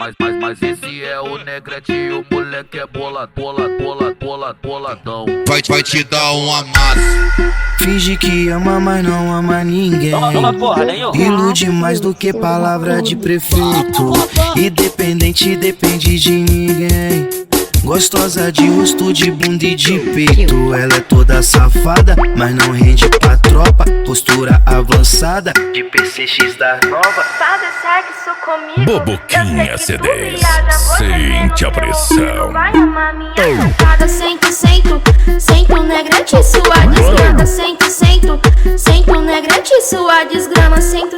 Mas esse é o Negrete, o moleque é boladão. Vai te dar um amasso. Finge que ama, mas não ama ninguém. Toma porra, nenhum. Ilude mais do que palavra de prefeito. Independente, depende de ninguém. Gostosa de rosto, de bunda e de peito. Ela é toda safada, mas não rende pra tropa. Postura avançada, de PCX da nova. Faz sexo comigo. Boboquinha C10, sente a pressão. Vai amar minha safada. Sento, Negrete, sua desgrama. Sento, Negrete, sua desgrama. Sento,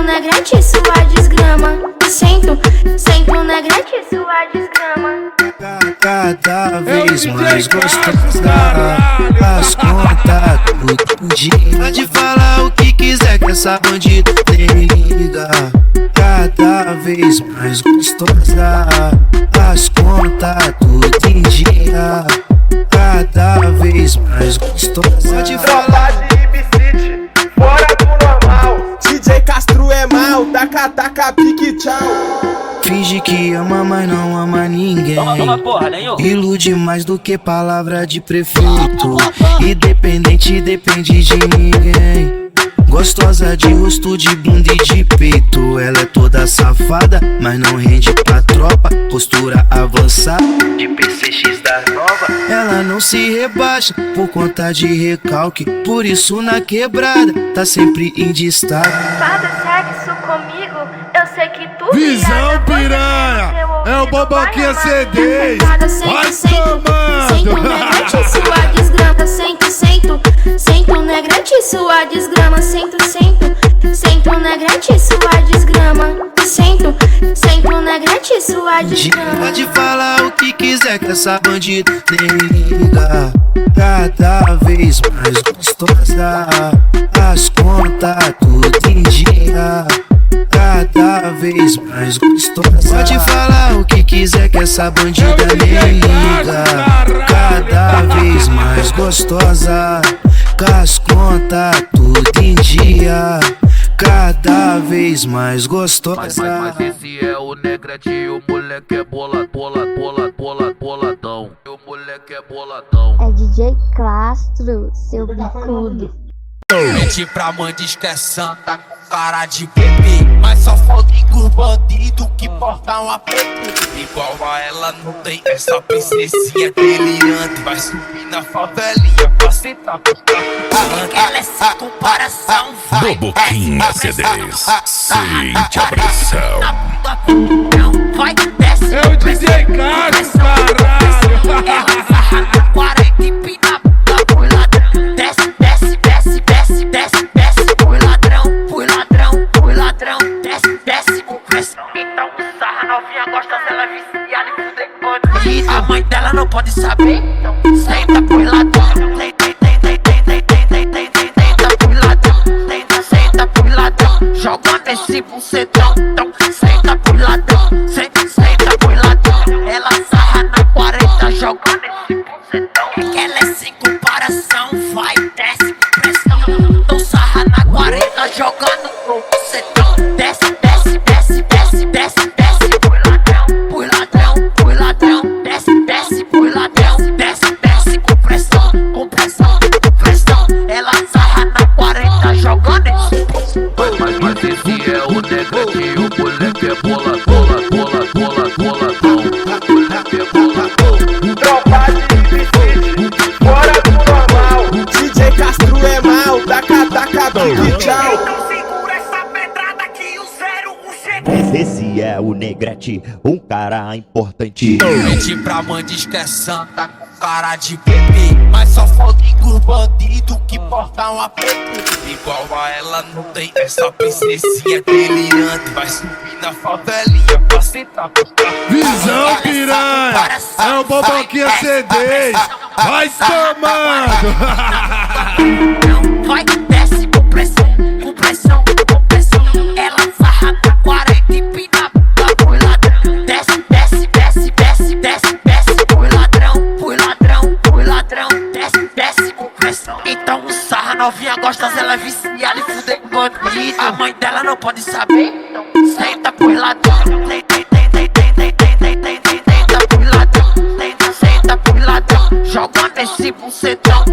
Negrete, sua desgrama. Sento, Negrete, sua desgrama. Cada vez mais gostosa. As contas todo dia. Pode falar o que quiser que essa bandida tem liga. Cada vez mais gostosa. As contas tudo em dia. Cada vez mais gostosa. Pode falar de Ibicite, fora do normal. DJ Castro é mal, taca, pique, tchau. Finge que ama, mas não ama ninguém. Toma porra, nenhum. Ilude mais do que palavra de prefeito. Independente, depende de ninguém. Gostosa de rosto, de bunda e de peito. Ela é toda safada, mas não rende pra tropa. Postura avançada, de PCX da nova. Ela não se rebaixa por conta de recalque. Por isso na quebrada tá sempre em destaque. Faz sexo comigo, eu sei que tu Visão piranha, é o Boboquinha C10. Vai Sento, Negrete, sua desgrama. Sento, Negrete, sua desgrama. Sento, Negrete, sua desgrama. Sento, Negrete, sua desgrama. Pode falar o que quiser que essa bandida tem liga. Cada vez mais gostosa. As contas tudo em dia. Cada vez mais gostosa. Pode falar o que quiser que essa bandida nem liga. Cada vez mais gostosa. Com as contas tudo em dia. Cada vez mais gostosa. Mas esse é o Negrete, o moleque é boladão. O moleque é boladão. É DJ Castro, seu bicudo. Mente pra mãe diz que é santa, cara de bebê. Mas só falta os bandidos que portam a PT. Igual a ela não tem essa princesinha delirante. Vai subir na favelinha pra sentar pro carro. Ela é sem comparação. Boboquinha C10, sente a pressão. Vai, desce. É o DJ Castro, caralho. Ela sarra na 40 e pina fui ladrão. Desce, fui ladrão. Desce com pressão. Então sarra novinha gosta, ela é viciada e fuder bandido. A mãe dela não pode saber, então senta fui ladrão. Senta fui ladrão. Joga nesse bucetão, então senta fui ladrão. Senta fui ladrão. Ela sarra na 40, joga nesse bucetão. Ela é sem comparação, vai, desce com pressão. Então sarra na 40, jogando no bucetão. Desce, fui ladrão. Desce, fui ladrão. Desce com pressão. Ela sarra na 40, jogando esse bucetão. Mas esse é o Negrete, o moleque é boladão. O moleque é boladão. Tropa de Ibicite, fora do normal. DJ Castro é mal, taca, pique, tchau. Então segura essa pedrada que o 01 chegou. Esse é o Negrete, um cara importante. Mente pra mãe diz que é santa, cara de bebê. Mas só falta os bandidos que portam a PT. Igual a ela não tem essa princesinha delirante. Vai subir na favelinha pra sentar pro carro. Visão piranha, é o Boboquinha C10. Vai tomando. Vai, desce com pressão. Ela sarra na 40 e pina fui ladrão. Desce, fui ladrão. Desce com pressão. Então sarra novinha gosta, ela é viciada e fuder bandido. A mãe dela não pode saber, então senta fui ladrão. nesse bucetão,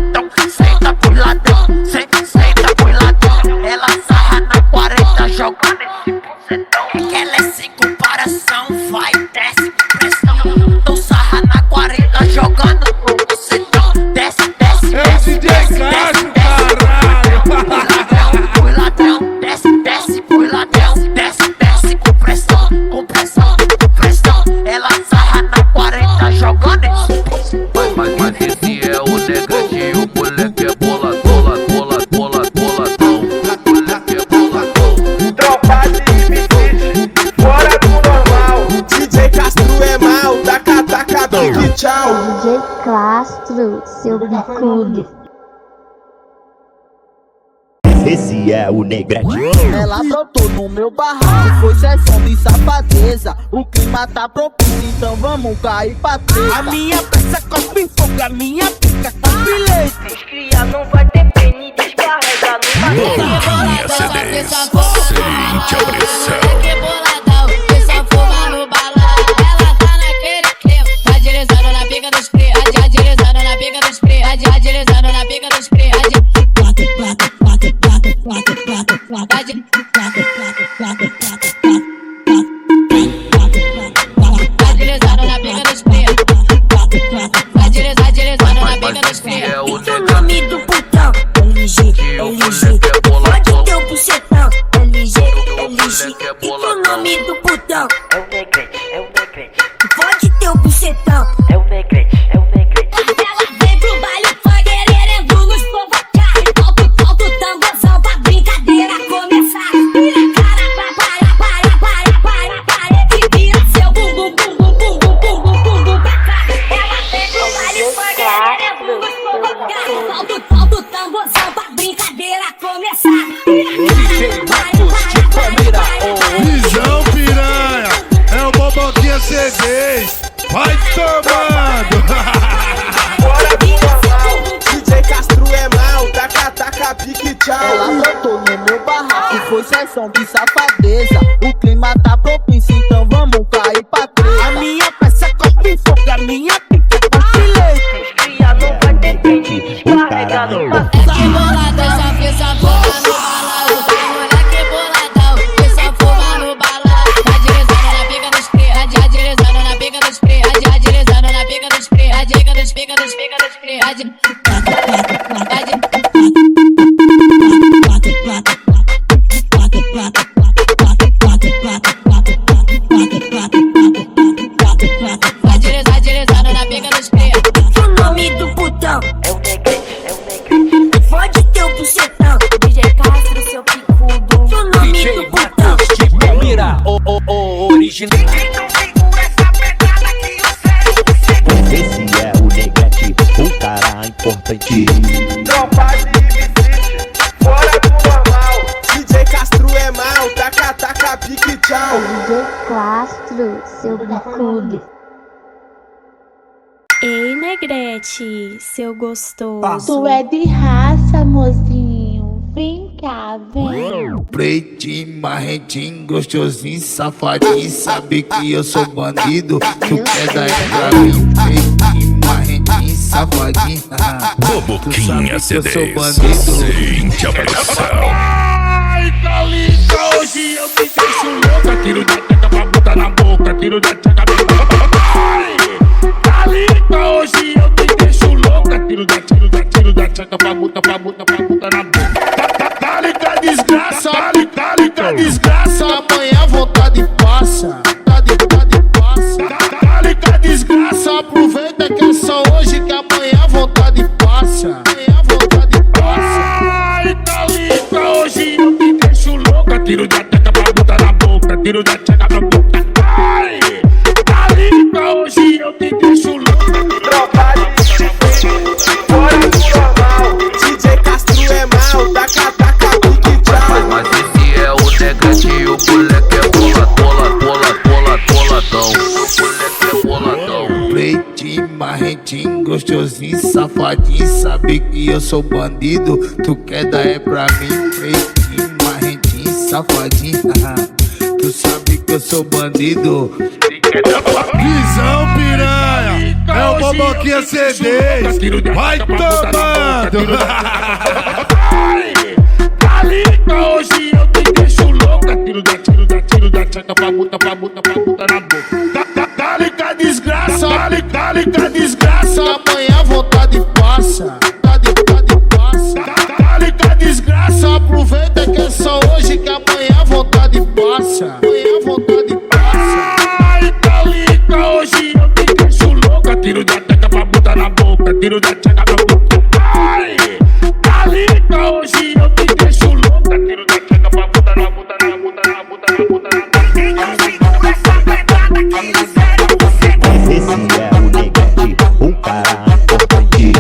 senta pro ladrão, senta pro ladrão. Ela sarra na 40, joga nesse bucetão. É que ela é sem comparação, vai, desce com pressão. Então sarra na 40, jogando no bucetão. Desce, desce, desce, desce, desce, desce, ladrão, desce, desce, pro ladrão, desce, desce com pressão, com pressão, com pressão. Ela sarra na 40, jogando nesse bucetão. Mas esse é o Negrete, o moleque é boladão. Moleque é boladão. Tropa de MC, fora do normal. DJ Castro é mal, taca, taca, big tchau. DJ Castro, seu bicudo. Esse é o Negrete. Ela brotou no meu barraco, foi sessão de safadeza. O clima tá propício, então vamos cair pra treta. A minha peça cospe fogo, a minha pica cospe leite. Os cria não vai ter pena e descarrega no Boquinha CDs, sente a pressão. Que boladão, que só fuma no balão. Ela tá naquele clima, agilizando na pica dos cria, agilizando na pica dos cria, agilizando na pica dos cria. Agilizando na pica dos cria, agilizando na pica dos cria. O nome do putão, LG, LG. Pode ter o bucetão, LG, LG. E o nome do putão é o Negrete, é o Negrete. Pode ter o bucetão, é o Negrete, é o Negrete. Ela vem pro baile funk querendo nos provocar. Alto tambozão pra brincadeira começar. Vira cara, para, parede. Vira seu bumbum, bumbum, bumbum, bumbum, bumbum pra cá. Ela vem pro baile funk querendo nos provocar. Alto tambozão pra brincadeira começar. Vira cara, Visão piranha, é o Boboquinha CDs. Vai tomando. Fora do normal. DJ Castro é mal, taca, taca, big tchau. Ela brotou no meu barraco, foi sessão de safadeza. O clima tá propício, então vamos cair pra treta. A minha peça cospe fogo, a minha pica cospe leite. Os cria não vai ter pena e descarrega no Que boladão, só que só fuma no balão. Moleque boladão, que só fuma no balão. Agilizando na pica dos cria, agilizando na pica dos cria, agilizando na pica dos cria, pica dos cria, agilizando na pica dos cria. O nome do putão é o Negrete, é o Negrete. Pode ter o bucetão, DJ Castro, seu picudo. O nome do putão Mira, original. Esse é o Negrete, um cara importante. Tropa de MC, fora do normal. DJ Castro é mal, taca, taca, big tchau. DJ Castro, seu bicudo. Ei, Negrete, seu gostoso. Tu é de raça, mozinho. Vem cá, vem. Pretinho, marrentinho, gostosinho, safadinho. Sabe que eu sou bandido, tu quer dar pra mim. Pretinho, marrentinho, safadinho. Boboquinha Tu sabe que eu CDs, sou bandido. sente a pressão. Ai, Calica, hoje eu te deixo louca. Tiro da teca pra botar na boca, tiro da teca pra botar na boca. Calica, hoje eu te deixo louca. Tiro da teca pra botar na boca. Calica, desgraça, Calica, desgraça. Amanhã vontade passa. Calica, desgraça, Aproveita que é só hoje que amanhã vontade passa. ai, Calica, hoje eu te deixo louca. Tiro da teca pra botar na boca, tiro da teca pra botar. Ai, Calica, hoje eu te deixo louca. Tropa de MC, fora do normal. DJ Castro é mal, taca, taca, big tchau. Mas esse é o Negrete, o moleque é boladão. O moleque é boladão. Pretinho, marrentinho, gostosinho, safadinho. Sabe que eu sou bandido, tu quer dar é pra mim. Pretinho, marrentinho, safadinho. Tu sabe que eu sou bandido. Visão piranha, é o Boboquinha C10. Vai tomando. Calica, hoje eu te deixo louca. Tiro da tcheca pra botar na boca. Calica desgraça, calica desgraça. Amanhã vontade passa. Calica desgraça, aproveita que é só hoje que amanhã vontade passa. Ai, calica, hoje eu te deixo louca. Tiro da tcheca pra botar na boca. Ai, calica, hoje eu te deixo louca. Tiro da tcheca pra botar na boca. Esse é o Negrete, um cara importante.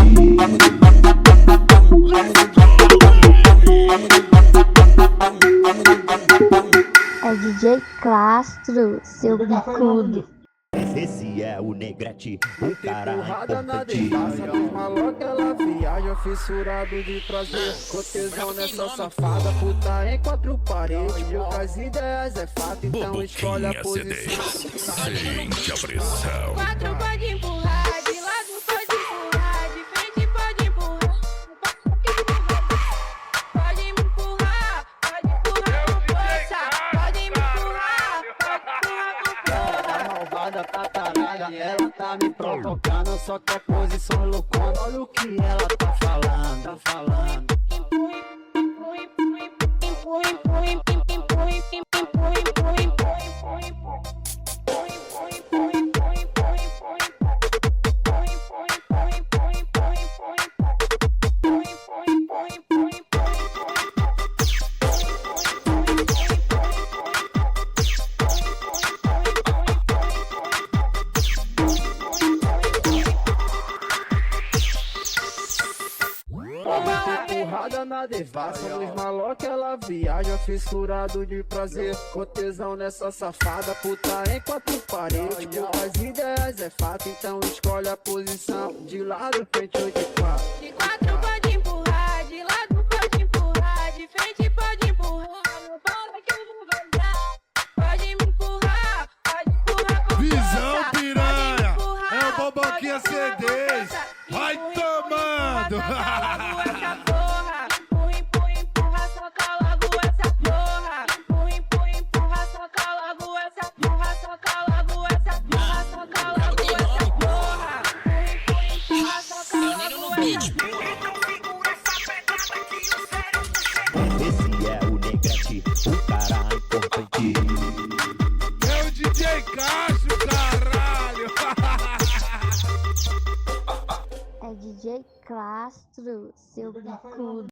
É DJ Castro, seu bicudo. Esse é o Negrete, um cara importante. Maloca, ela viaja, fissurado de prazer. Com tesão nessa safada, puta em quatro paredes. Poucas ideias é fato, então escolhe a posição. Sente a pressão. Quatro pode empurrar, de lado pode empurrar, de frente pode empurrar. Pode me empurrar com força. Pode me empurrar com força. Malvada pra caralho, ela tá me provocando. Só que a posição loucona, olha o que ela tá falando. Empurrada na devassa, nos maloca ela viaja, fissurado de prazer. Com tesão nessa safada, puta em quatro paredes. Poucas ideias é fato, então escolhe a posição. De lado, frente ou de quatro. De quatro pode empurrar, de lado pode empurrar, de frente pode empurrar. Não para que eu vou ganhar. Pode me empurrar com Visão força. piranha, Pode me é o Boboquinha C10. Vai tomando. Empurra, soca logo essa porra. Empurra, soca logo essa porra. Soca logo essa porra, soca logo essa porra. Empurra, soca logo essa Esse é o Negrete, um cara importante. É o DJ Castro, caralho. É DJ Castro, seu bicudo.